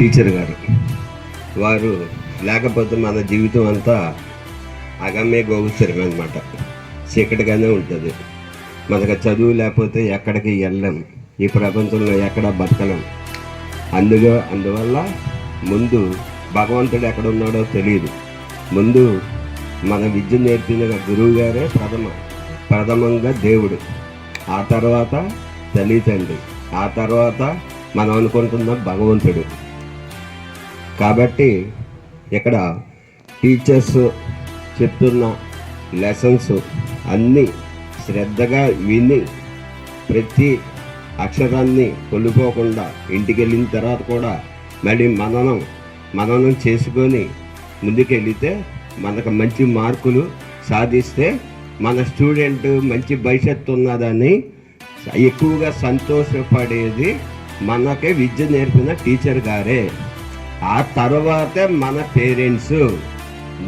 Teacher గారు. వారు లేకపోతే మన జీవితం అంతా అగమ్య గోచరం అనమాట, చీకటిగానే ఉంటుంది. మనకు చదువు లేకపోతే ఎక్కడికి వెళ్ళలేం, ఈ ప్రపంచంలో ఎక్కడ బతకలేం. అందువల్ల ముందు భగవంతుడు ఎక్కడ ఉన్నాడో తెలియదు. ముందు మన విద్య నేర్పిన గురువు గారే ప్రథమంగా దేవుడు, ఆ తర్వాత తల్లిదండ్రి, ఆ తర్వాత మనం అనుకుంటున్న భగవంతుడు. కాబట్టి ఇక్కడ టీచర్స్ చెప్తున్న లెసన్స్ అన్నీ శ్రద్ధగా విని ప్రతి అక్షరాన్ని కొల్లిపోకుండా ఇంటికి వెళ్ళిన తర్వాత కూడా మళ్ళీ మననం చేసుకొని ముందుకెళ్తే మనకు మంచి మార్కులు సాధిస్తే మన స్టూడెంట్ మంచి భవిష్యత్తు ఉన్నదని ఎక్కువగా సంతోషపడేది మనకే విద్య నేర్పిన టీచర్ గారే. ఆ తర్వాతే మన పేరెంట్స్.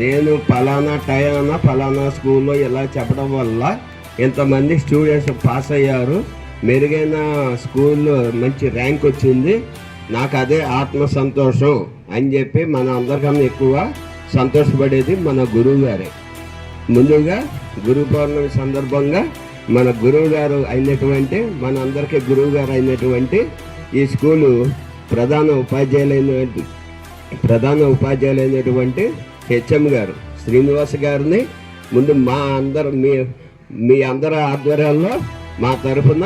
నేను ఫలానా స్కూల్లో ఇలా చెప్పడం వల్ల ఎంతమంది స్టూడెంట్స్ పాస్ అయ్యారు, మెరుగైన స్కూల్లో మంచి ర్యాంక్ వచ్చింది, నాకు అదే ఆత్మ సంతోషం అని చెప్పి మన అందరికన్నా ఎక్కువ సంతోషపడేది మన గురువు గారే. ముందుగా గురు పౌర్ణమి సందర్భంగా మన గురువు గారు అయినటువంటి, మన అందరికీ గురువు గారు అయినటువంటి ఈ స్కూలు ప్రధాన ఉపాధ్యాయులైనటువంటి హెచ్ఎం గారు శ్రీనివాస్ గారిని ముందు మీ అందరి ఆధ్వర్యంలో మా తరఫున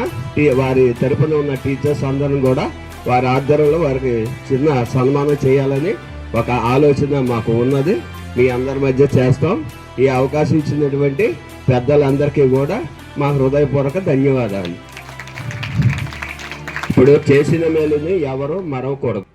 వారి తరఫున ఉన్న టీచర్స్ అందరం కూడా వారి ఆధ్వర్యంలో వారికి చిన్న సన్మానం చేయాలని ఒక ఆలోచన మాకు ఉన్నది. మీ అందరి మధ్య చేస్తాం. ఈ అవకాశం ఇచ్చినటువంటి పెద్దలందరికీ కూడా మా హృదయపూర్వక ధన్యవాదాలు. ఇప్పుడు చేసిన మేలుని ఎవరు మరవకూడదు.